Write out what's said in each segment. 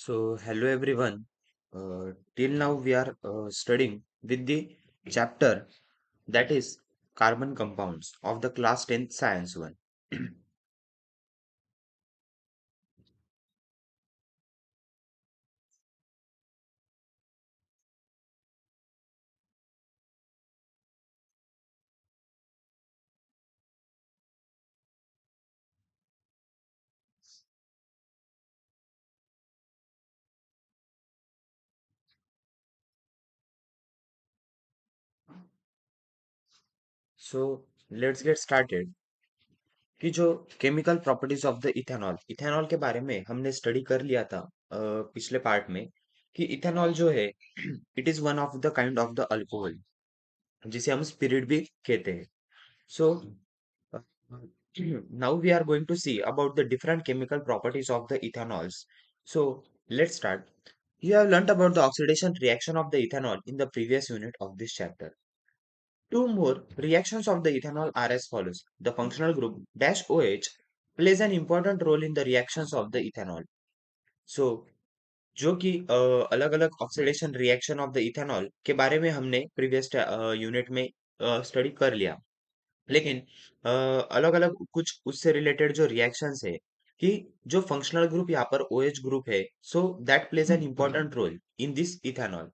Hello everyone. Till now we are studying with the chapter that is carbon compounds of the class 10th science one. So let's get started कि जो chemical properties of the ethanol ethanol के बारे में हमने study कर लिया था पिछले पार्ट में कि इथेनॉल जो है it is one of the kind of the alcohol जिसे हम स्पिरिट भी कहते हैं. So Uh, now we are going to see about the different chemical properties of the ethanols. So let's start. You have learnt about the oxidation reaction of the ethanol in the previous unit of this chapter. Two more reactions of the ethanol are as follows. The functional group dash OH plays an important role in the reactions of the ethanol. So जो कि अलग अलग oxidation reaction of the ethanol के बारे में हमने previous unit में study कर लिया. लेकिन अलग अलग कुछ उससे रिलेटेड जो रिएक्शंस है कि जो फंक्शनल ग्रुप यहाँ पर OH ग्रुप है so that plays an important role in this ethanol.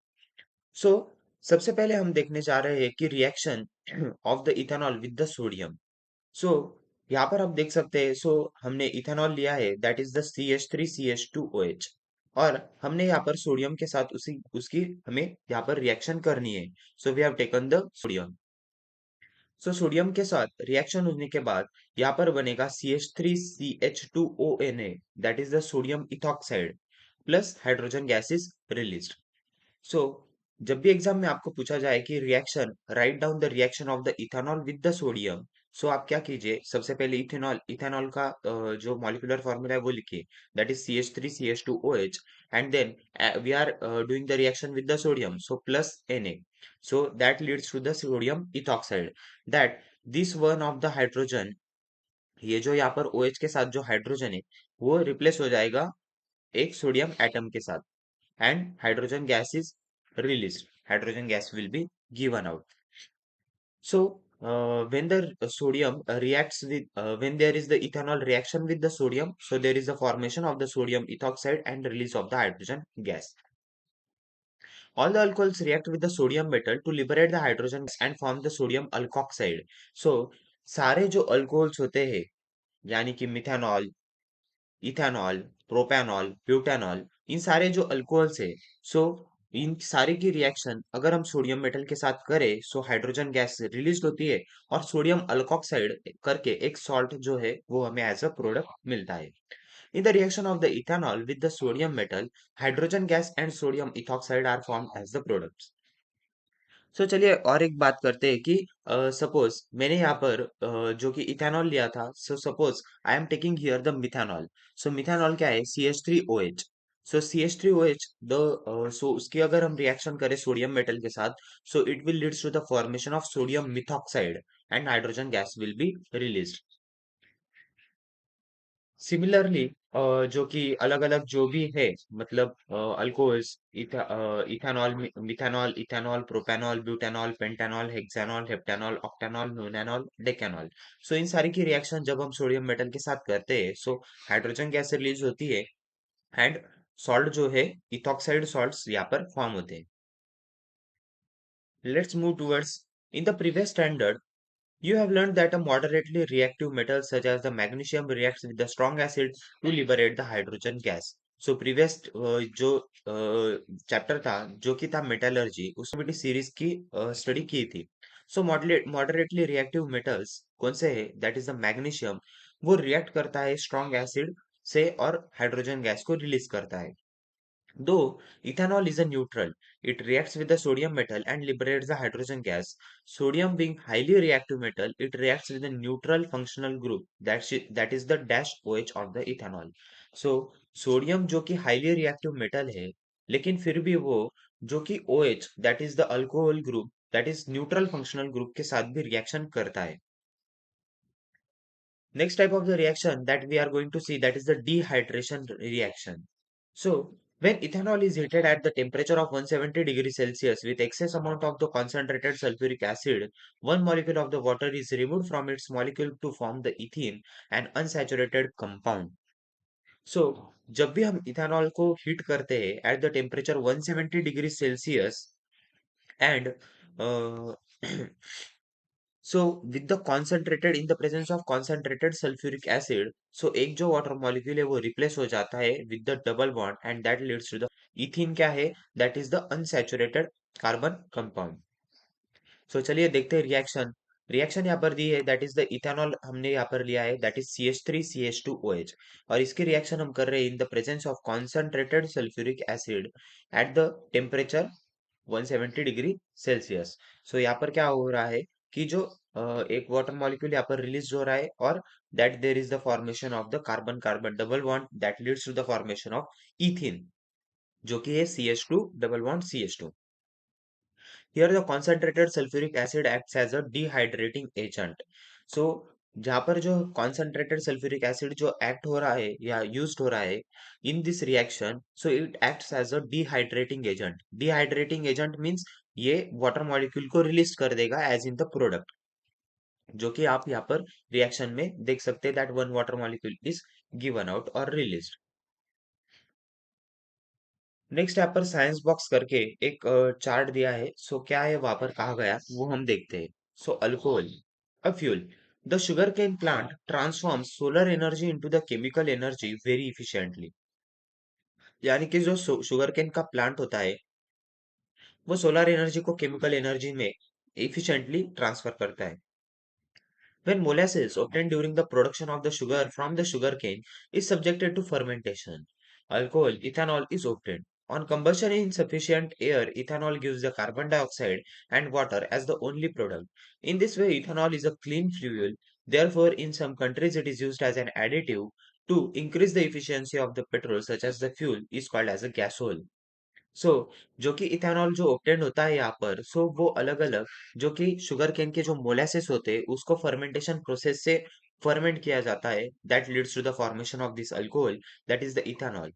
So सबसे पहले हम देखने जा रहे हैं कि reaction of the ethanol with the sodium. So यहाँ पर आप देख सकते हैं. हमने इथेनॉल लिया है दैट इज द CH3CH2OH और हमने यहाँ पर सोडियम के साथ उसी उसकी हमें यहाँ पर रिएक्शन करनी है. We have taken the sodium. Sodium के साथ रिएक्शन होने के बाद यहाँ पर बनेगा CH3CH2ONA that is the sodium ethoxide plus hydrogen gas is released. So जब भी एग्जाम में आपको पूछा जाए कि reaction write down the reaction of the ethanol with the sodium. आप क्या कीजिए सबसे पहले इथेनॉल इथेनॉल का जो मॉलिक्यूलर फॉर्मूला है वो लिखिए that is CH3CH2OH and then we are doing the reaction with the sodium plus Na. That leads to the sodium ethoxide that this one of the hydrogen ये जो यहाँ पर OH के साथ जो हाइड्रोजन है वो रिप्लेस हो जाएगा एक सोडियम एटम के साथ and hydrogen gas is released. Hydrogen gas will be given out. When the sodium reacts with, when there is the ethanol reaction with the sodium, there is the formation of the sodium ethoxide and release of the hydrogen gas. All the alcohols react with the sodium metal to liberate the hydrogen gas and form the sodium alkoxide. सारे जो alcohols होते हैं यानी कि methanol, ethanol, propanol, butanol, इन सारे जो alcohols है सो इन सारे की रिएक्शन अगर हम सोडियम मेटल के साथ करें हाइड्रोजन गैस रिलीज होती है और सोडियम अल्कोक्साइड करके एक सॉल्ट जो है वो हमें एज अ प्रोडक्ट मिलता है. In the reaction of the ethanol with the sodium metal, hydrogen gas and sodium ethoxide are formed as the products. चलिए और एक बात करते हैं कि सपोज मैंने यहाँ पर जो कि इथेनॉल लिया था. Suppose I am taking here the methanol. Methanol क्या है CH3OH. CH3OH द उसकी अगर हम रिएक्शन करें सोडियम मेटल के साथ it will leads to the formation of sodium methoxide and hydrogen gas will be released. Similarly जो कि अलग अलग जो भी है मतलब alcohols ethanol methanol ethanol propanol butanol pentanol hexanol heptanol octanol nonanol decanol. इन सारी की रिएक्शन जब हम सोडियम मेटल के साथ करते हैं हाइड्रोजन गैस रिलीज होती है एंड सॉल्ट जो है इथॉक्साइड सॉल्ट्स यहाँ पर फॉर्म होते हैं. Let's move towards in the previous standard. You have learned that a moderately reactive metal such as the magnesium reacts with the strong acid to liberate the hydrogen gas. Previous जो chapter था जो कि था metallurgy उसमें भी series की study की थी. मॉडरेटली रिएक्टिव मेटल्स कौन से है दैट इज द मैग्नीशियम. वो रिएक्ट करता है स्ट्रॉन्ग एसिड से और हाइड्रोजन गैस को रिलीज करता है. Though ethanol is a neutral, it reacts with the sodium metal and liberates the hydrogen gas. Sodium being highly reactive metal, it reacts with the neutral functional group that is the dash OH of the ethanol. Sodium जो कि highly reactive metal है लेकिन फिर भी वो जो कि OH that is the alcohol group that is neutral functional group के साथ भी रिएक्शन करता है. Next type of the reaction that we are going to see that is the dehydration reaction. So When ethanol is heated at the temperature of 170 degrees Celsius with excess amount of the concentrated sulfuric acid, one molecule of the water is removed from its molecule to form the ethene, an unsaturated compound. So जब भी हम ethanol को heat करते हैं eight the temperature 170 degree Celsius and so with the concentrated in the presence of concentrated sulfuric acid, so एक जो water molecule है वो replace हो जाता है with the double bond and that leads to the ethene क्या है that is the unsaturated carbon compound. So चलिए देखते हैं रिएक्शन. रिएक्शन यहाँ पर दी है दैट इज द इथेनॉल हमने यहाँ पर लिया है दैट इज CH3CH2OH और इसकी रिएक्शन हम कर रहे हैं in the presence of concentrated sulphuric acid at the temperature 170 degree Celsius. So यहाँ पर क्या हो रहा है कि जो एक वाटर मॉलिक्यूल यहाँ पर रिलीज हो रहा है और that there is the formation of the carbon carbon double bond that leads to the formation of ethene जो कि है CH2 double bond CH2. Here the concentrated sulfuric acid acts as a dehydrating agent. So जहाँ पर जो concentrated sulfuric acid जो act हो रहा है या used हो रहा है in this reaction, so it acts as a dehydrating agent. Dehydrating agent means ये water molecule को release कर देगा as in the product, जो कि आप यहाँ पर reaction में देख सकते हैं that one water molecule is given out or released. Next यहाँ पर साइंस बॉक्स करके एक चार्ट दिया है. सो क्या है वहां पर कहा गया वो हम देखते हैं. So alcohol a fuel. The sugar cane plant transform solar energy into the chemical energy very efficiently. यानी कि जो शुगर केन का प्लांट होता है वो सोलर एनर्जी को केमिकल एनर्जी में इफिशिएंटली ट्रांसफर करता है. When molasses obtained during the production of the sugar from the sugarcane is subjected to fermentation, alcohol, ethanol is obtained. On combustion in sufficient air, ethanol gives the carbon dioxide and water as the only product. In this way, ethanol is a clean fuel. Therefore, in some countries, it is used as an additive to increase the efficiency of the petrol, such as the fuel is called as a gasoil. सो जो कि ethanol जो obtained होता है यहाँ पर सो वो अलग अलग जो कि शुगर केन के जो मोलासेस होते हैं उसको फर्मेंटेशन प्रोसेस से फर्मेंट किया जाता है that leads to the formation of this alcohol that is the ethanol.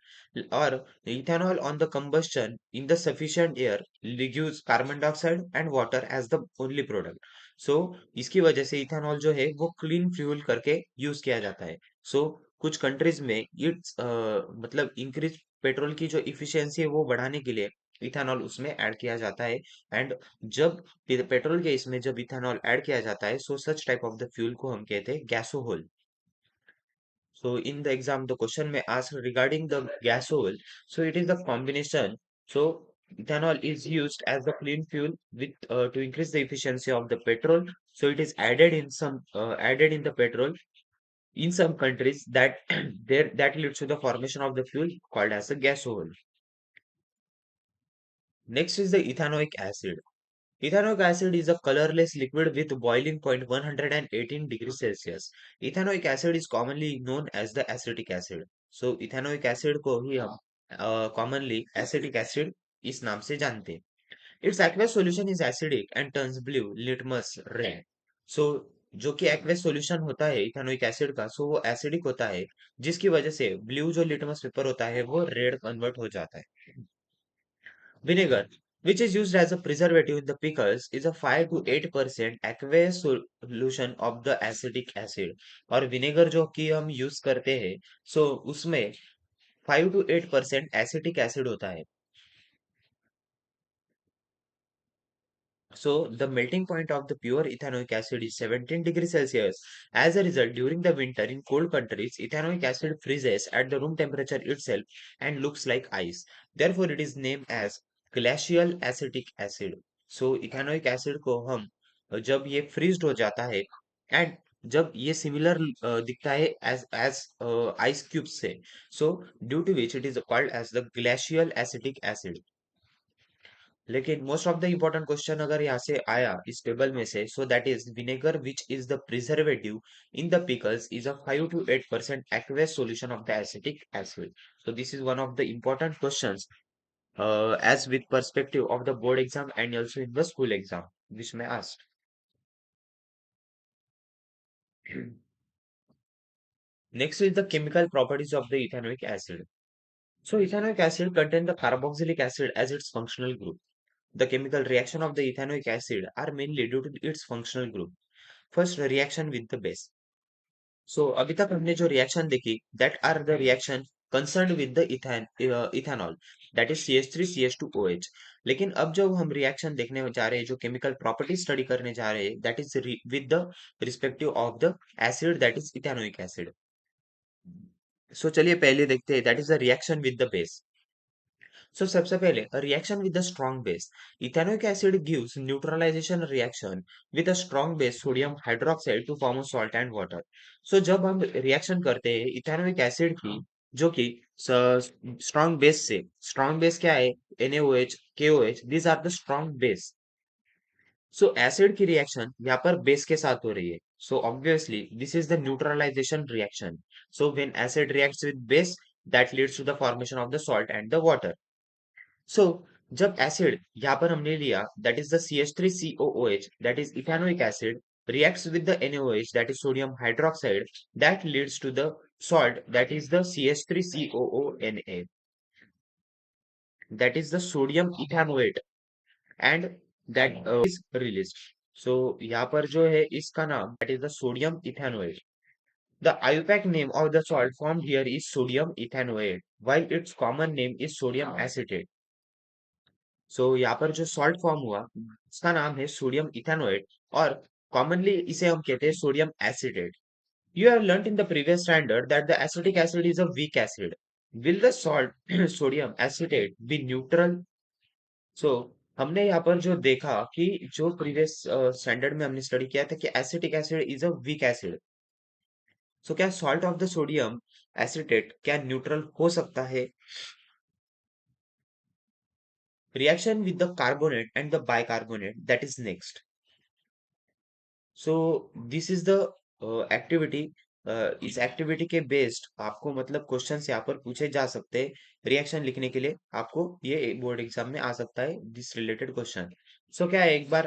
और ethanol on the combustion in the sufficient air gives carbon dioxide and water as the only product. So इसकी वजह से ethanol जो है वो clean fuel करके use किया जाता है. सो कुछ कंट्रीज में इट्स मतलब इंक्रीज पेट्रोल की जो इफिशियंसी है वो बढ़ाने के लिए इथेनॉल उसमें ऐड किया जाता है. एंड जब पेट्रोल के इसमें जब इथेनॉल ऐड किया जाता है so such type of the fuel को हम कहते हैं gasohol. So in the exam the question में ask regarding the gasohol. So it is the combination. So ethanol is used as the clean fuel with to increase the efficiency of the petrol. So it is added in the petrol in some countries that there that leads to the formation of the fuel called as a gasohol. Next is the ethanoic acid. Ethanoic acid is a colorless liquid with boiling point 118 degrees Celsius. Ethanoic acid is commonly known as the acetic acid. So ethanoic acid को ही हम commonly acetic acid इस नाम से जानते हैं. Its aqueous solution is acidic and turns blue, litmus red. So जो कि aqueous solution होता है इथेनोइक एसिड का सो वो एसिडिक होता है जिसकी वजह से ब्लू जो लिटमस पेपर होता है वो रेड कन्वर्ट हो जाता है. Vinegar, which is used as a preservative in the pickles, is a 5 to 8% aqueous solution of the acetic acid. और विनेगर जो कि हम यूज करते हैं सो उसमें 5 to 8% एसिटिक एसिड होता है. So the melting point of the pure ethanoic acid is 17 degrees Celsius. As a result, during the winter in cold countries, ethanoic acid freezes at the room temperature itself and looks like ice. Therefore, it is named as glacial acetic acid. So ethanoic acid को हम जब ये freezed हो जाता है and जब ये similar दिखता है एज आइस क्यूब से so due to which it is called as the glacial acetic acid. लेकिन most of the important question अगर यहाँ से आया इस टेबल में से so that is vinegar which is the preservative in the pickles is a 5 to 8% aqueous solution of the acetic acid. So this is one of the important questions as with perspective of the board exam and also in the school exam which may ask. Next is the chemical properties of the ethanoic acid. So ethanoic acid contains the carboxylic acid as its functional group. The chemical reaction of the ethanoic acid are mainly due to its functional group. First, reaction with the base. So अभी तक हमने जो reaction देखी that are the reaction concerned with the ethanol that is CH3CH2OH. लेकिन अब जब हम reaction देखने जा रहे हैं जो केमिकल प्रॉपर्टी स्टडी करने जा रहे हैं that is with the respective of the acid that is ethanoic acid. So चलिए पहले देखते हैं that is the reaction with the base. So सबसे पहले a reaction with the strong base. Ethanoic acid gives neutralization reaction with a strong base sodium hydroxide to form a salt and water. So जब हम reaction करते हैं ethanoic acid की जो कि strong base से स्ट्रॉन्ग बेस क्या है NaOH KOH these are the strong base. So acid की रिएक्शन यहाँ पर बेस के साथ हो रही है. So obviously this is the neutralization reaction. So when acid reacts with base that leads to the formation of the salt and the water. So जब acid यहाँ पर हमने लिया that is the CH3COOH that is ethanoic acid reacts with the NaOH that is sodium hydroxide that leads to the salt that is the CH3COONA that is the sodium ethanoate and that is released. So यहाँ पर जो है इसका नाम that is the sodium ethanoate. The IUPAC name of the salt formed here is sodium ethanoate while its common name is sodium acetate. सो यहाँ पर जो salt form हुआ उसका नाम है सोडियम इथेनोएट और कॉमनली इसे हम कहते हैं sodium acetate. You have learnt in the previous standard that the acetic acid is a weak acid. Will the salt sodium acetate be neutral? So हमने यहाँ पर जो देखा कि जो प्रीवियस स्टैंडर्ड में हमने स्टडी किया था कि acetic acid is a weak acid. So क्या salt of the sodium acetate क्या न्यूट्रल हो सकता है? Reaction with the carbonate and the bicarbonate that is next. So this is the activity. इस एक्टिविटी के बेस्ड आपको मतलब क्वेश्चन यहाँ पर पूछे जा सकते हैं. रिएक्शन लिखने के लिए आपको ये बोर्ड एग्जाम में आ सकता है दिस रिलेटेड क्वेश्चन. सो क्या है एक बार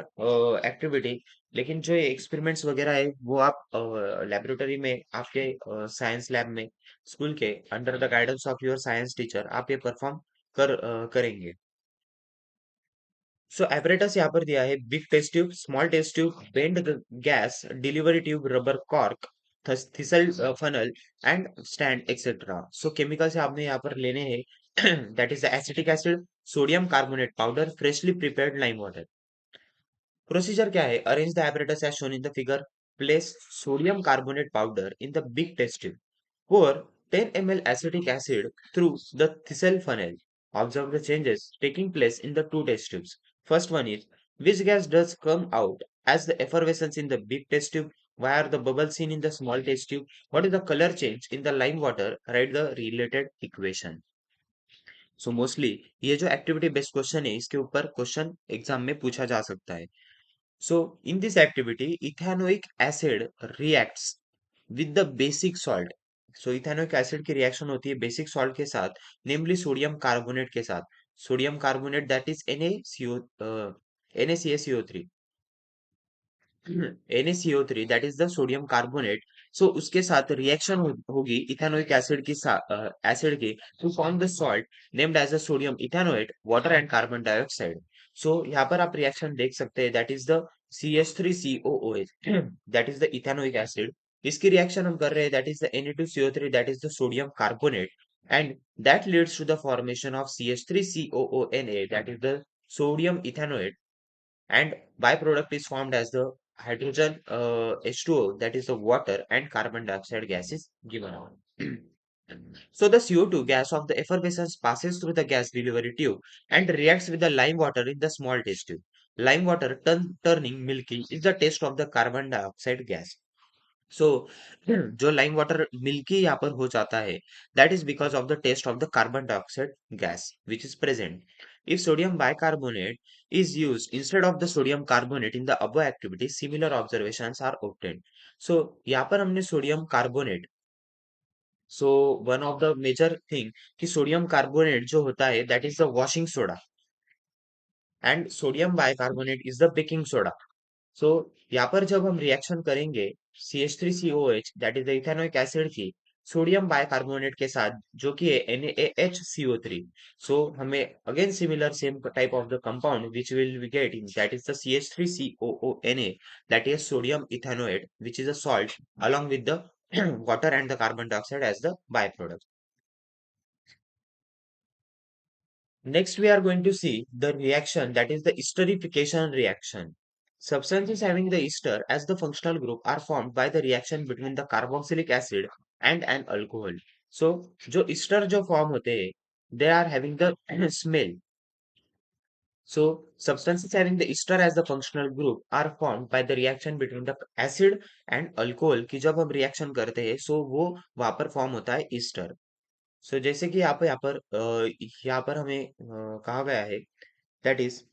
एक्टिविटी लेकिन जो एक्सपेरिमेंट्स वगैरह है वो आप लेबोरेटरी में आपके साइंस लैब में स्कूल के under the guidance of your science teacher आप ये परफॉर्म करेंगे. सो apparatus यहाँ पर दिया है big test tube small test tube bent gas delivery tube rubber cork thistle funnel and stand etcetera. So chemicals आपने यहाँ पर लेने हैं that is the acetic acid sodium carbonate powder freshly prepared lime water. Procedure क्या है? Arrange the apparatus as shown in the figure. Place sodium carbonate powder in the big test tube. Pour 10 ml acetic acid through the Thistle funnel. Observe the changes taking place in the two test tubes. First one is which gas does come out as the effervescence in the big test tube? Why are the bubbles seen in the small test tube? What is the color change in the lime water? Write the related equation. So mostly ये जो activity based question है इसके ऊपर question exam में पूछा जा सकता है. So in this activity, ethanoic acid reacts with the basic salt. So ethanoic acid की रिएक्शन होती है बेसिक सॉल्ट के साथ नेमली सोडियम कार्बोनेट के साथ. Sodium carbonate that is NaCaCO3. NaCO3 that is the sodium carbonate. So उसके साथ reaction होगी इथेनोइक एसिड की एसिड की to form the salt named as the sodium ethanoate water and carbon dioxide. So यहाँ पर आप रिएक्शन देख सकते हैं that is the CH3COOH that is the ethanoic acid. इसकी रिएक्शन हम कर रहे हैं that is the Na2CO3 that is the sodium carbonate and that leads to the formation of CH3COONA that is the sodium ethanoate and byproduct is formed as the hydrogen H2O that is the water and carbon dioxide gas is given out. So the CO2 gas of the effervescence passes through the gas delivery tube and reacts with the lime water in the small test tube. Lime water turning milky is the taste of the carbon dioxide gas. So जो lime water milky यहाँ पर हो जाता है that is because of the test of the carbon dioxide gas which is present. If sodium bicarbonate is used instead of the sodium carbonate in the above activity, similar observations are obtained. So यहाँ पर हमने sodium carbonate. So one of the major thing कि sodium carbonate जो होता है that is the washing soda and sodium bicarbonate is the baking soda. So यहाँ पर जब हम रिएक्शन करेंगे CH3COH that is the ethanoic acid की सोडियम बाइकार्बोनेट के साथ जो कि है NaHCO3। सो हमें again similar same type of the compound which will be getting that is the CH3COONA, that is sodium ethanoate, which is a salt along with the water and the carbon dioxide as the byproduct. Next, we are going to see the reaction, that is the esterification reaction. Substances having the ester as the functional group are formed by the reaction between the carboxylic acid and an alcohol. So, जो ester जो form होते हैं, they are having the smell. So, substances having the ester as the functional group are formed by the reaction between the acid and alcohol कि जब हम reaction करते हैं, so वो वहाँ पर form होता है ester. सो जैसे कि यहाँ पर हमें कहा गया है that is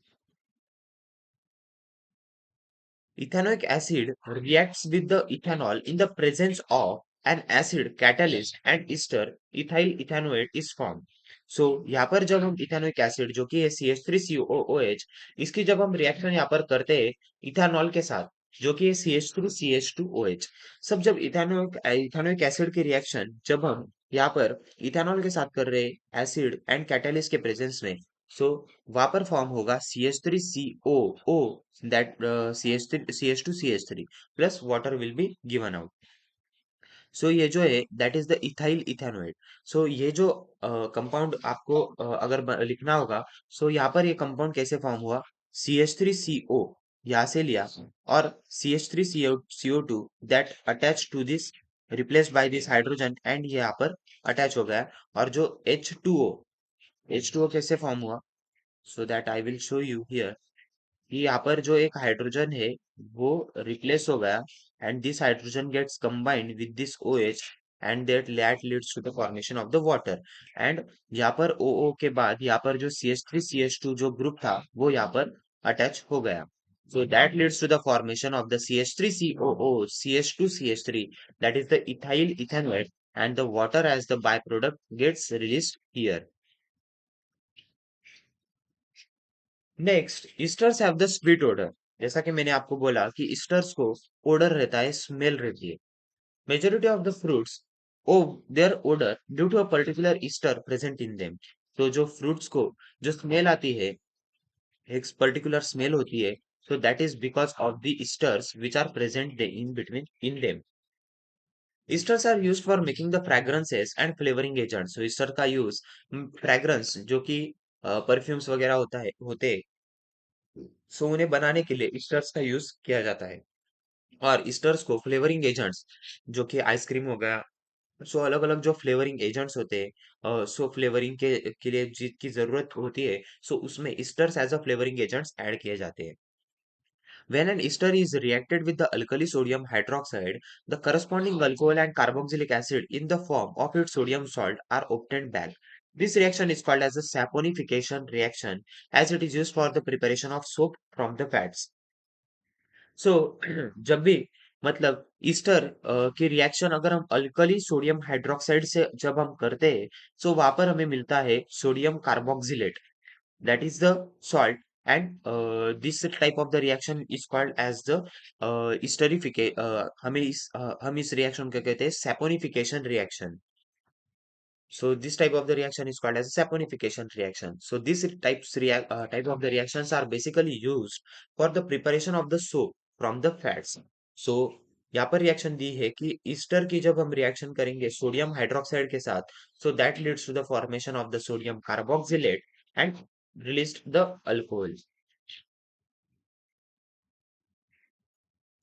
ethanoic acid reacts with the ethanol in the presence of an acid catalyst and ester ethyl ethanoate is formed. सो यहाँ पर जब हम इथेनोइक एसिड जो कि है CH3COOH, इसकी जब हम रिएक्शन यहाँ पर करते हैं इथेनॉल के साथ जो कि है CH3CH2OH, सब जब इथेनोइक इथेनोइक एसिड की रिएक्शन जब हम यहाँ पर इथेनॉल के साथ कर रहे हैं एसिड एंड कैटलिस्ट के प्रेजेंस में, सो वहां पर फॉर्म होगा CH3COO, that CH2CH3 plus water will be given out. सो ये जो है that is the ethyl ethanoate. So ये जो कंपाउंड आपको अगर लिखना होगा, सो यहाँ पर ये कंपाउंड कैसे फॉर्म हुआ, CH3CO यहाँ से लिया और CH3CO2 that attach to this replaced by this hydrogen and ये यहाँ पर अटैच हो गया. और जो H2O कैसे फॉर्म हुआ, so that I will show you here कि यहाँ पर जो एक हाइड्रोजन है वो रिप्लेस हो गया and this hydrogen gets combined with this OH and that leads to the formation of the water. And यहाँ पर OO के बाद यहाँ पर जो CH3CH2 जो ग्रुप था वो यहाँ पर अटैच हो गया. So that leads to the formation of the CH3COO, CH2CH3, that is the ethyl ethanoate, and the water as the byproduct gets released here. Next, esters have the sweet odour. जैसा कि मैंने आपको बोला कि esters को order रहता है, smell रहती है. Majority of the fruits owe their odour due to a particular ester present in them. तो जो फ्रूट्स को जो स्मेल आती है, एक पर्टिकुलर स्मेल होती है, so that is because of the esters which are present in between in them. Esters are used for making the fragrances and flavoring agents. So ester का यूज फ्रेग्रेंस जो कि perfumes वगैरह होते हैं, सो उन्हें बनाने के लिए ईस्टर्स का यूज किया जाता है. और ईस्टर्स को फ्लेवरिंग एजेंट्स जो कि आइसक्रीम हो गया, सो अलग अलग जो फ्लेवरिंग एजेंट्स होते हैं, सो फ्लेवरिंग के लिए जिसकी जरूरत होती है, सो उसमें esters as a flavouring agents add किए जाते हैं. When an ester is reacted with the alkali sodium hydroxide, the corresponding alcohol and carboxylic acid in the form of its sodium salt are obtained back. This reaction is called as a saponification reaction as it is used for the preparation of soap from the fats. सो जब भी मतलब Easter की reaction अगर हम alkali sodium hydroxide से जब हम करते हैं, सो वहां पर हमें मिलता है sodium carboxylate, that is the salt. And this type of the reaction is called as the esterification हम इस रिएक्शन को कहते हैं saponification reaction. So this type of the reaction is called as a saponification reaction. So these type of the reactions are basically used for the preparation of the soap from the fats. So यहाँ पर reaction दी है कि Easter की जब हम reaction करेंगे sodium hydroxide के साथ, so that leads to the formation of the sodium carboxylate and released the alcohol.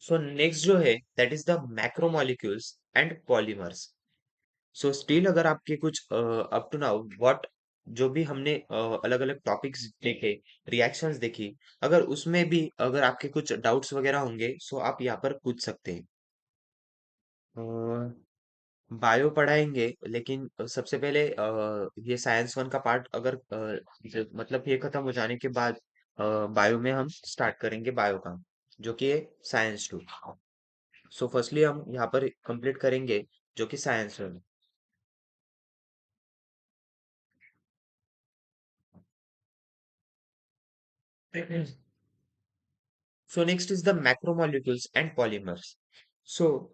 So next जो है that is the macromolecules and polymers. So still अगर आपके कुछ अप टू नाउ व्हाट जो भी हमने अलग अलग टॉपिक्स देखे, रिएक्शंस देखी, अगर उसमें भी अगर आपके कुछ डाउट्स वगैरह होंगे, सो आप यहाँ पर पूछ सकते हैं. बायो पढ़ाएंगे लेकिन सबसे पहले ये साइंस वन का पार्ट अगर मतलब ये खत्म हो जाने के बाद बायो में हम स्टार्ट करेंगे बायो का जो कि है साइंस टू. सो फर्स्टली हम यहाँ पर कंप्लीट करेंगे जो कि science one. So next is the macromolecules and polymers. So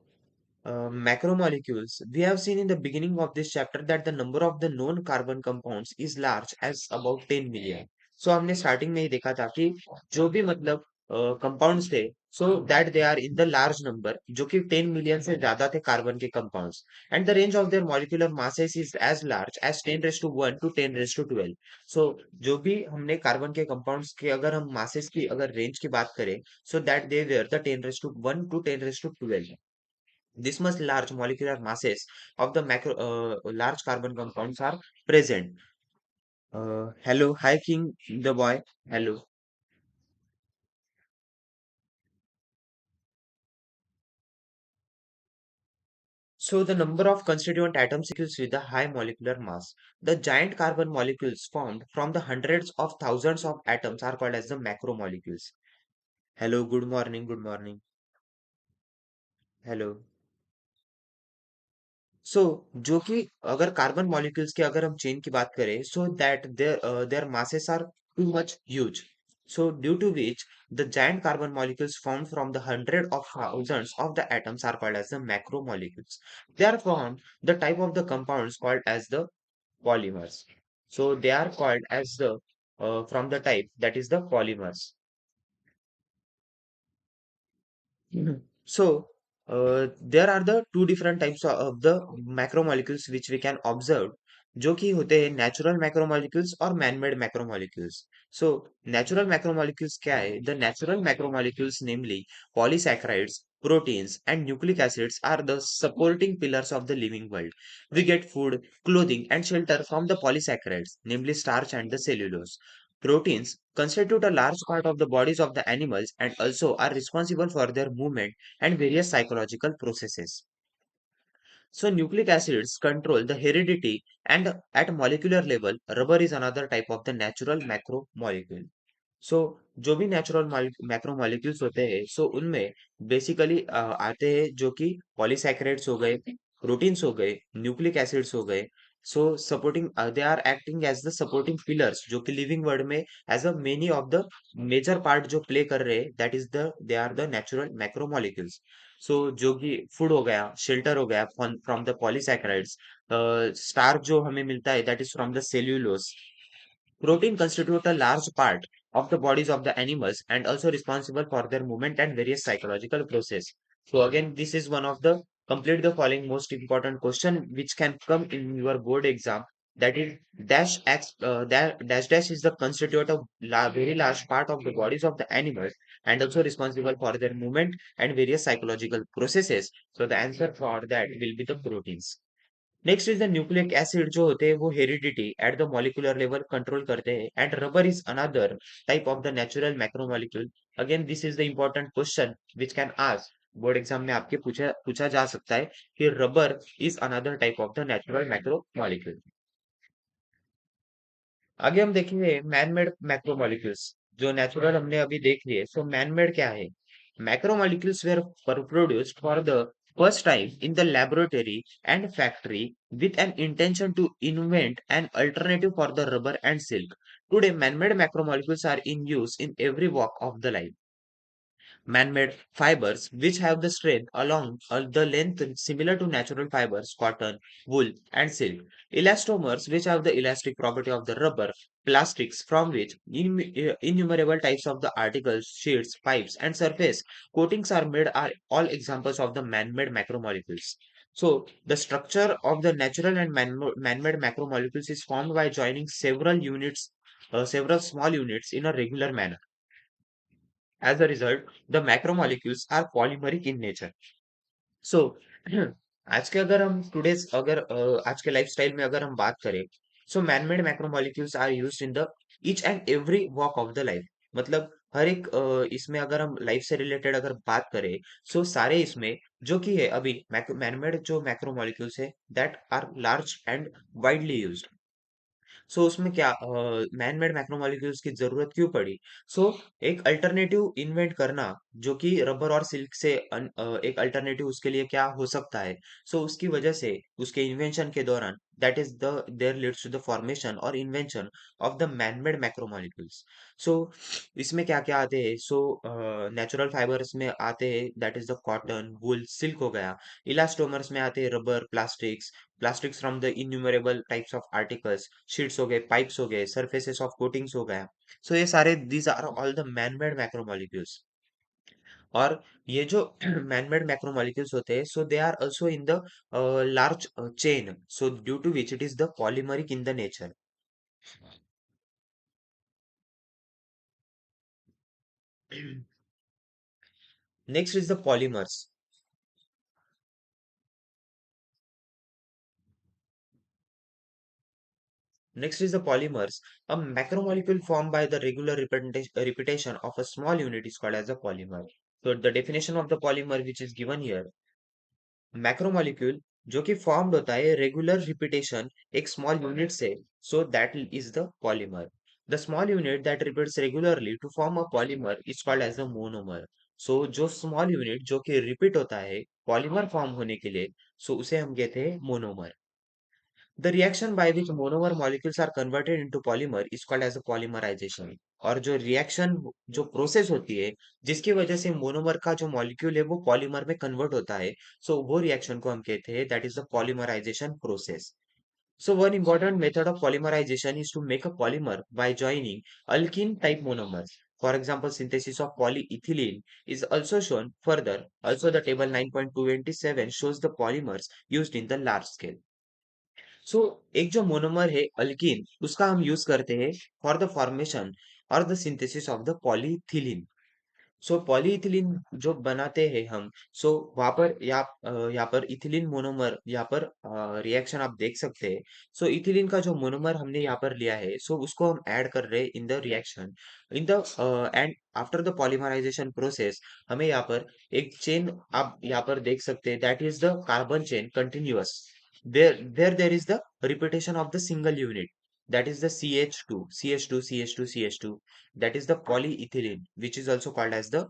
Macromolecules. We have seen in the beginning of this chapter that the number of the known carbon compounds is large as about 10 million. So हमने starting में ही देखा था कि जो भी मतलब compounds थे so that they are in the large number जो कि 10 मिलियन से ज्यादा थे कार्बन के compounds and the range of their molecular masses is as large as 10 raise to 1 to 10 raise to 12. So जो भी हमने कार्बन के कंपाउंड्स के अगर हम मासेस की अगर रेंज की बात करें so that they were the 10 raise to 1 to 10 raise to 12. This much large molecular masses of the large carbon compounds are present. Hello, hi King, the boy. Hello. So the number of constituent atoms with a high molecular mass. The giant carbon molecules formed from the hundreds of thousands of atoms are called as the macromolecules. Hello, good morning, good morning. Hello. सो जो कि अगर carbon molecules की अगर हम chain की बात करें so that there masses are too much huge, so due to which the giant carbon molecules formed from the hundred of thousands of the atoms are called as the macromolecules. They are formed the type of the compounds called as the polymers. So they are called as the from the type that is the polymers. Mhm. So, there are the two different types of the macromolecules which we can observe, जो कि होते हैं natural macromolecules और manmade macromolecules. So natural macromolecules क्या है? The natural macromolecules namely polysaccharides, proteins, and nucleic acids are the supporting pillars of the living world. We get food, clothing, and shelter from the polysaccharides, namely starch and the cellulose. Proteins constitute a large part of the bodies of the animals and also are responsible for their movement and various psychological processes. So nucleic acids control the heredity and at molecular level, rubber is another type of the natural macromolecule. सो जो भी natural macromolecules होते हैं सो उनमें basically आते हैं जो कि polysaccharides हो गए, प्रोटीन्स हो गए, न्यूक्लिक एसिड्स हो गए. So supporting they are acting as the supporting pillars जो कि लिविंग वर्ल्ड में as a many of the major part जो प्ले कर रहे हैं that is the they are the natural macromolecules. So जो कि फूड हो गया, शेल्टर हो गया फ्रॉम द पॉलीसैकेराइड्स, स्टार्च जो हमें मिलता है that is from the cellulose. Protein constitute a large part of the bodies of the animals and also responsible for their movement and various psychological process. So again, this is one of the complete the following most important question which can come in your board exam. That is dash dash is the constitute of very large part of the bodies of the animals and also responsible for their movement and various psychological processes. So the answer for that will be the proteins. Next is the nucleic acid जो होते हैं वो heredity at the molecular level control करते हैं and rubber is another type of the natural macromolecule. Again this is the important question which can ask board exam में आपके पूछा पूछा जा सकता है कि rubber is another type of the natural macromolecule. आगे हम देखेंगे मैनमेड मैक्रोमोलिक्यूल्स. जो नेचुरल हमने अभी देख लिए सो मैनमेड क्या है? Macromolecules were produced for the first time in the laboratory and factory with an intention to invent an alternative for the rubber and silk. Today, man-made macromolecules are in use in every walk of the life. Man-made fibers which have the strength along the length similar to natural fibers, cotton, wool, and silk. Elastomers which have the elastic property of the rubber, plastics from which innumerable types of the articles, sheets, pipes, and surface coatings are made are all examples of the man-made macromolecules. So, the structure of the natural and man-made macromolecules is formed by joining several small units in a regular manner. As a result, the macromolecules are polymeric in nature. So आज के अगर हम today's अगर आज के lifestyle में अगर हम बात करें so manmade macromolecules are used in the each and every walk of the life. मतलब हर एक इसमें अगर हम लाइफ से रिलेटेड अगर बात करें सो सारे इसमें जो कि है अभी मैनमेड जो मैक्रोमोलिक्यूल्स है that are large and widely used. So उसमें क्या मैन मेड मैक्रोमोलिक्यूल्स की जरूरत क्यों पड़ी? सो एक अल्टरनेटिव इन्वेंट करना जो कि रबर और सिल्क से एक अल्टरनेटिव उसके लिए क्या हो सकता है. सो उसकी वजह से उसके इन्वेंशन के दौरान that is there leads to the formation or invention of the man-made macromolecules. So इसमें क्या क्या आते हैं? सो नेचुरल फाइबर्स में आते हैं, that is the cotton, wool, silk हो गया। इलास्टोमर्स में आते हैं rubber, plastics, plastics from the innumerable types of articles, sheets हो गए, पाइप्स हो गए, सरफेसेस ऑफ कोटिंग्स हो गया। सो ये सारे these are all the man made macromolecules. और ये जो मैन मेड मैक्रोमोलिक्यूल्स होते हैं, so they are also in the large chain, so due to which it is the polymeric in the nature. Next is the polymers. Next is the polymers. A macromolecule formed by the regular repetition of a small unit is called as a polymer. So the definition of the polymer which is given here, macromolecule जो कि formed होता है regular repetition एक small unit से, so that is the polymer. The small unit that repeats regularly to form a polymer is called as a monomer. So जो small unit जो कि repeat होता है पॉलीमर फॉर्म होने के लिए, सो उसे हम कहते हैं monomer. The reaction by which monomer molecules are converted into polymer is called as a polymerization। और जो रिएक्शन, जो प्रोसेस होती है जिसकी वजह से मोनोमर का जो मॉलिक्यूल है वो पॉलीमर में कन्वर्ट होता है, सो वो रिएक्शन को हम कहते हैं that is the polymerisation process. So one important method of polymerization is to make a polymer by joining alkene type monomers. For example, synthesis of polyethylene is also shown further. Also, the table 9.227 shows the polymers used in the large scale. सो एक जो monomer है alkyne, उसका हम use करते हैं for the formation और the synthesis of the polyethylene. So polyethylene जो बनाते हैं हम, सो वहां पर यहाँ पर इथिलीन मोनोमर, यहाँ पर रिएक्शन आप देख सकते हैं। सो इथिलीन का जो मोनोमर हमने यहाँ पर लिया है, सो उसको हम ऐड कर रहे हैं in the reaction, in the end after the polymerisation process हमें यहाँ पर एक चेन आप यहाँ पर देख सकते हैं, that is the carbon chain continuous. There is the repetition of the single unit, that is the CH2, CH2, CH2, CH2, that is the polyethylene, which is also called as the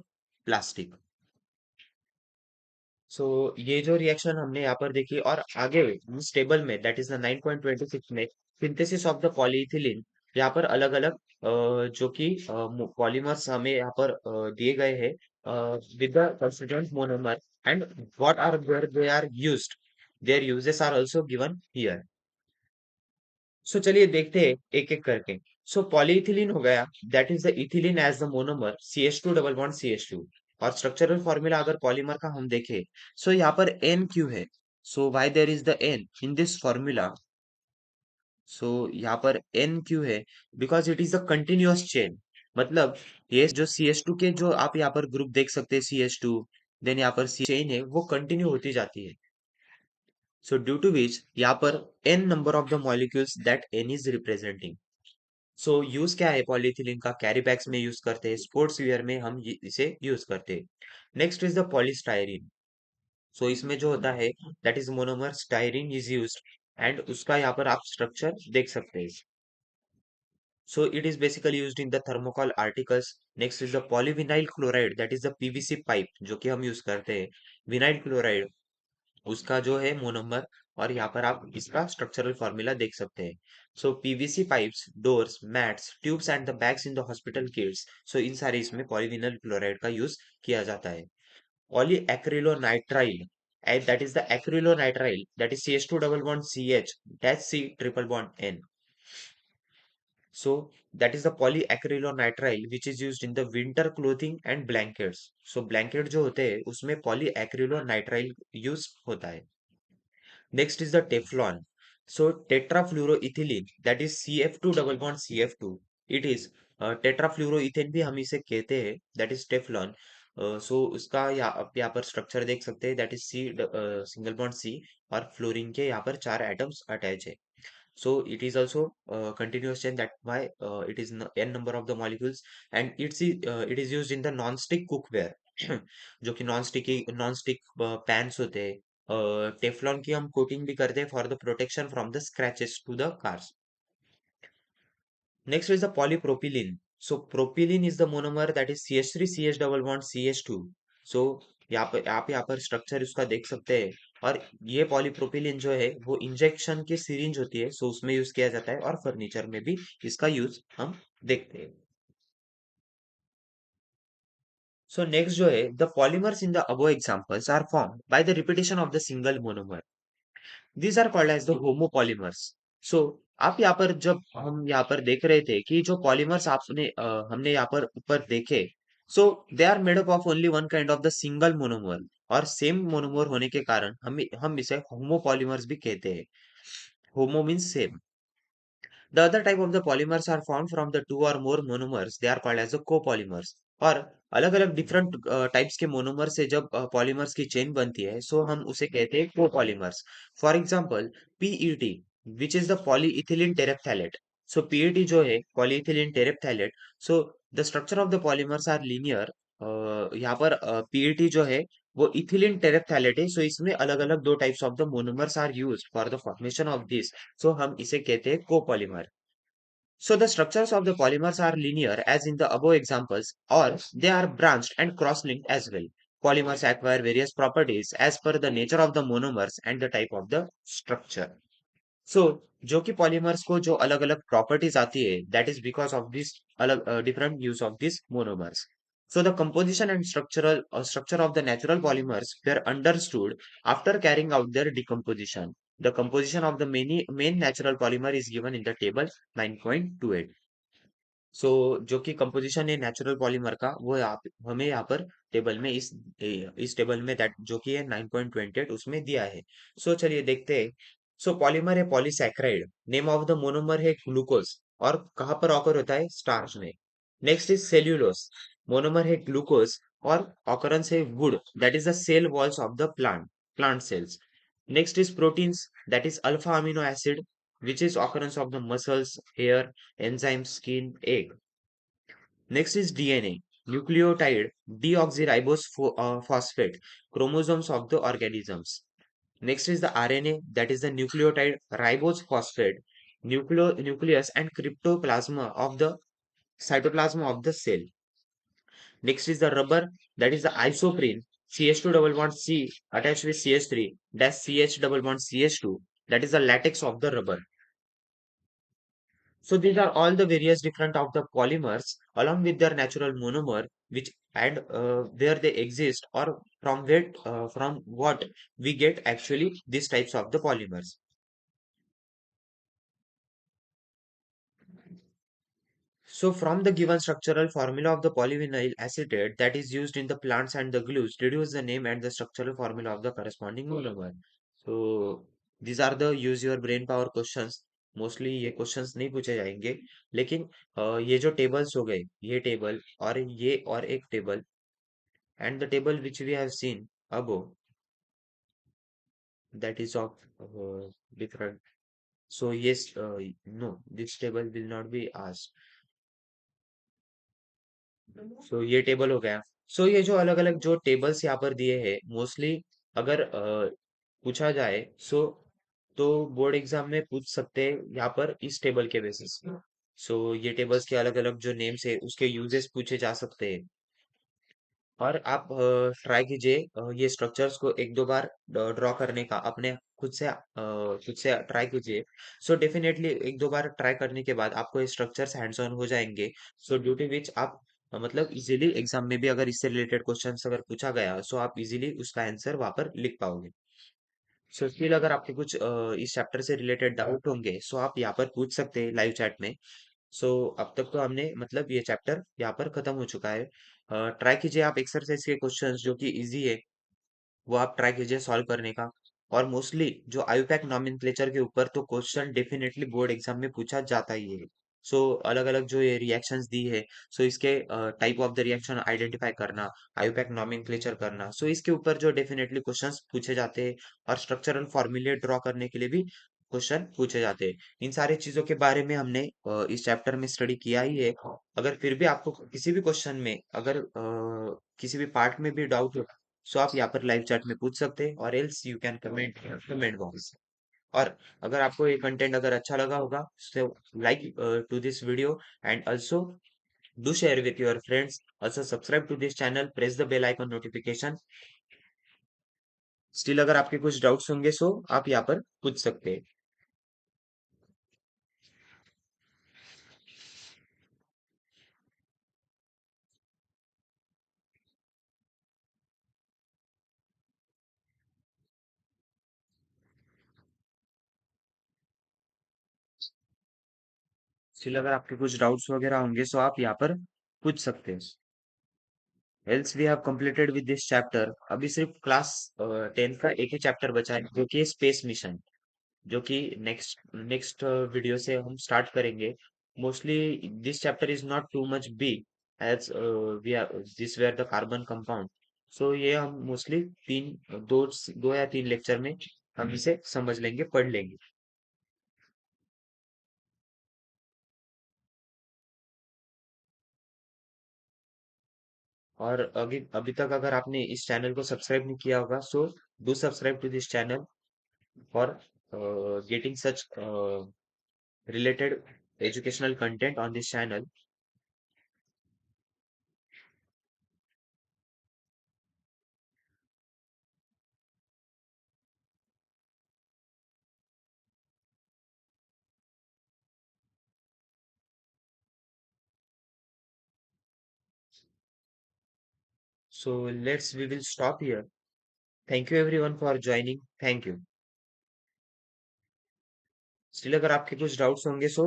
plastic. सो ये जो reaction हमने यहाँ पर देखी, और आगे इस table में दैट इज द 9.26 में सिंथेसिस ऑफ द पॉलीइथिलीन, यहाँ पर अलग अलग जो कि पॉलीमर्स हमें यहाँ पर दिए गए हैं with the constituent monomer and what are where they are used, their uses are also given here. So चलिए देखते हैं एक एक करके। सो पॉलीइथिलीन हो गया, that is the ethylene as the monomer, CH2 double bond CH2। और स्ट्रक्चरल फॉर्मूला अगर पॉलीमर का हम देखें, सो यहाँ पर N क्यों है? So why there is the N in this formula? So यहाँ पर N क्यों है? Because it is a continuous chain. मतलब ये जो CH2 के जो आप यहाँ पर ग्रुप देख सकते हैं, CH2, देन यहाँ पर चेन है वो कंटिन्यू होती जाती है। सो ड्यू टू विच यहाँ पर N number of the molecules that N is representing. So use क्या है पॉलीथिलीन का? कैरी बैग्स में यूज करते हैं, स्पोर्ट्स वियर में हम इसे यूज करते हैं। Next is the polystyrene. So इसमें जो होता है that is monomer styrene is used, and उसका यहाँ पर आप स्ट्रक्चर देख सकते हैं। So it is basically used in the thermocol articles. Next is the polyvinyl chloride, that is the PVC pipe जो कि हम यूज करते हैं। विनाइल क्लोराइड उसका जो है मोनोमर, और यहाँ पर आप इसका स्ट्रक्चरल फॉर्मूला देख सकते हैं। So PVC pipes, doors, mats, tubes and the bags in the hospital kits, so इन सारे इसमें पॉलीविनल क्लोराइड का यूज किया जाता है। पॉलीएक्रिलोनाइट्राइल, and that is the acrylonitrile, that is CH2 double bond CH dash C triple bond N. So that is the polyacrylonitrile which is used in the winter clothing and blankets. So blanket जो होते हैं उसमें polyacrylonitrile use होता है। Next is the Teflon. So tetrafluoroethylene, that is CF2 double bond CF2. It is tetrafluoroethane भी हम इसे कहते हैं, that is Teflon. सो उसका आप यहाँ पर स्ट्रक्चर देख सकते हैं, that is C single bond C, और फ्लोरीन के यहाँ पर 4 एटम्स अटैच है। So it is also continuous chain, that why it is n number of the molecules, and it is used in the non-stick cookware जो कि non stick pans होते हैं। Teflon की हम कोटिंग भी करते हैं for the protection from the scratches to the cars. Next is the polypropylene. So propylene is the monomer that is CH3 CH double bond CH2। So यहाँ पर आप यहाँ पर स्ट्रक्चर उसका देख सकते हैं, और ये पॉलीप्रोपिलीन जो है वो इंजेक्शन की सिरिंज होती है, सो उसमें यूज किया जाता है, और फर्नीचर में भी इसका यूज हम देखते हैं। सो नेक्स्ट जो है, the polymers in the above examples are form by the repetition of the single monomer. These are called as the homopolymers. So आप यहाँ पर, जब हम यहाँ पर देख रहे थे कि जो पॉलीमर्स आपने हमने यहाँ पर ऊपर देखे, so they are made up of only one kind of the single monomer, और सेम मोनोमर होने के कारण हम इसे होमोपॉलीमर्स भी कहते हैं। Homo means same. The other type of the polymers are formed from the two or more monomers. They are called as the copolymers. और अलग अलग डिफरेंट टाइप्स के मोनोमर से जब पॉलीमर्स की चेन बनती है, सो हम उसे कहते हैं copolymers. For example, PET, which is the polyethylene terephthalate. So PET जो है polyethylene terephthalate, so the structure of the polymers are linear. यहाँ पर पीईटी जो है वो इथिलीन टेरेप्थैलेट है, सो इसमें अलग अलग दो types of the monomers are use for the formation of this, so हम इसे कहते हैं copolymer. So the structures of the polymers are linear as in the above examples, or they are branched and cross-linked as well. Polymers acquire various properties as per the nature of the monomers and the type of the structure. So जो कि polymers को जो अलग अलग properties आती है, that is because of this अलग different use of these monomers. So the composition and structure of the natural polymers were understood after carrying out their decomposition. The composition of the main natural polymer is given in the table 9.28. सो जो कि composition है natural polymer का, वो हमें यहाँ पर table में इस टेबल में दैट जो कि है 9.28 उसमें दिया है। सो चलिए देखते हैं। सो पॉलीमर है polysaccharide, name of the monomer है ग्लूकोज, और कहाँ पर ऑकर होता है, स्टार्च में। नेक्स्ट इज सेल्यूलोस, मोनोमर है ग्लूकोज, और ऑकरेंस है wood, that is the cell walls of the plant cells. Next is proteins, that is alpha amino acid, which is occurrence of the muscles, hair, enzymes, skin, egg. Next is DNA, nucleotide deoxyribose phosphate, chromosomes of the organisms. Next is the RNA, that is the nucleotide ribose phosphate, nucleus and cryptoplasma of the cytoplasm of the cell. Next is the rubber, that is the isoprene, CH2 double bond C attached with CH3, dash CH double bond CH2, that is the latex of the rubber. So these are all the various different of the polymers along with their natural monomer, which and where they exist, or from what we get actually these types of the polymers. So from the given structural formula of the polyvinyl acetate that is used in the plants and the glues, deduce the name and the structural formula of the corresponding monomer. So these are the use your brain power questions. Mostly ये questions नहीं पूछे जाएंगे, लेकिन ये जो tables हो गए, ये टेबल और ये और एक table, and the table which we have seen above, that is of different. So yes, no, this table will not be asked. सो ये टेबल हो गया। सो ये जो अलग अलग जो टेबल्स यहाँ पर दिए हैं, मोस्टली अगर पूछा जाए, सो तो बोर्ड एग्जाम में पूछ सकते हैं यहाँ पर इस टेबल के बेसिस पे। सो ये टेबल्स के अलग अलग जो नेम्स है उसके यूजेस पूछे जा सकते हैं। और आप ट्राई कीजिए ये स्ट्रक्चर्स को एक दो बार ड्रॉ करने का अपने खुद से ट्राई कीजिए। सो डेफिनेटली एक दो बार ट्राई करने के बाद आपको ये स्ट्रक्चर्स हैंड्स ऑन हो जाएंगे, सो ड्यू टू विच आप मतलब इजीली एग्जाम में भी अगर इससे रिलेटेड क्वेश्चंस अगर पूछा गया, सो आप इजीली उसका आंसर वहां पर लिख पाओगे। सो स्टिल अगर आपके कुछ इस चैप्टर से रिलेटेड डाउट होंगे, सो आप यहाँ पर पूछ सकते हैं लाइव चैट में। सो अब तक तो हमने मतलब ये चैप्टर यहाँ पर खत्म हो चुका है। ट्राई कीजिए आप एक्सरसाइज के क्वेश्चंस जो कि इजी है, वो आप ट्राई कीजिए सॉल्व करने का। और मोस्टली जो आयुपैक नॉमेनक्लेचर के ऊपर तो क्वेश्चन डेफिनेटली बोर्ड एग्जाम में पूछा जाता ही है। सो अलग अलग जो ये रिएक्शंस दी है, सो इसके type of the reaction identify करना, आयुपैक नॉमेनक्लेचर करना, सो इसके ऊपर जो डेफिनेटली क्वेश्चंस पूछे जाते हैं, और स्ट्रक्चरल फॉर्मूले ड्रॉ करने के लिए भी क्वेश्चन पूछे जाते हैं। इन सारी चीजों के बारे में हमने इस चैप्टर में स्टडी किया ही है। अगर फिर भी आपको किसी भी क्वेश्चन में अगर किसी भी पार्ट में भी डाउट हो, सो आप यहाँ पर लाइव चैट में पूछ सकते हैं, और else you can comment box. और अगर आपको ये कंटेंट अगर अच्छा लगा होगा, so like to this video, and also do share with your friends, also subscribe to this channel, press the bell icon notification, still अगर आपके कुछ डाउट्स होंगे सो आप यहाँ पर पूछ सकते हैं। स्टिल अगर आपके कुछ डाउट्स वगैरह होंगे सो आप यहाँ पर पूछ सकते हैं। Else we have completed with this chapter. अभी सिर्फ क्लास 10 का एक ही चैप्टर बचा है जो कि है स्पेस मिशन, जो कि नेक्स्ट नेक्स्ट वीडियो से हम स्टार्ट करेंगे। Mostly this chapter is not too much big as we are this where the carbon compound. So ये हम मोस्टली तीन दो दो या तीन लेक्चर में हम इसे समझ लेंगे, पढ़ लेंगे। और अभी अभी तक अगर आपने इस चैनल को सब्सक्राइब नहीं किया होगा so do subscribe to this channel for getting such related educational content on this channel. So we will stop here. Thank you everyone for joining. Thank you. Still अगर आपके कुछ डाउट्स होंगे सो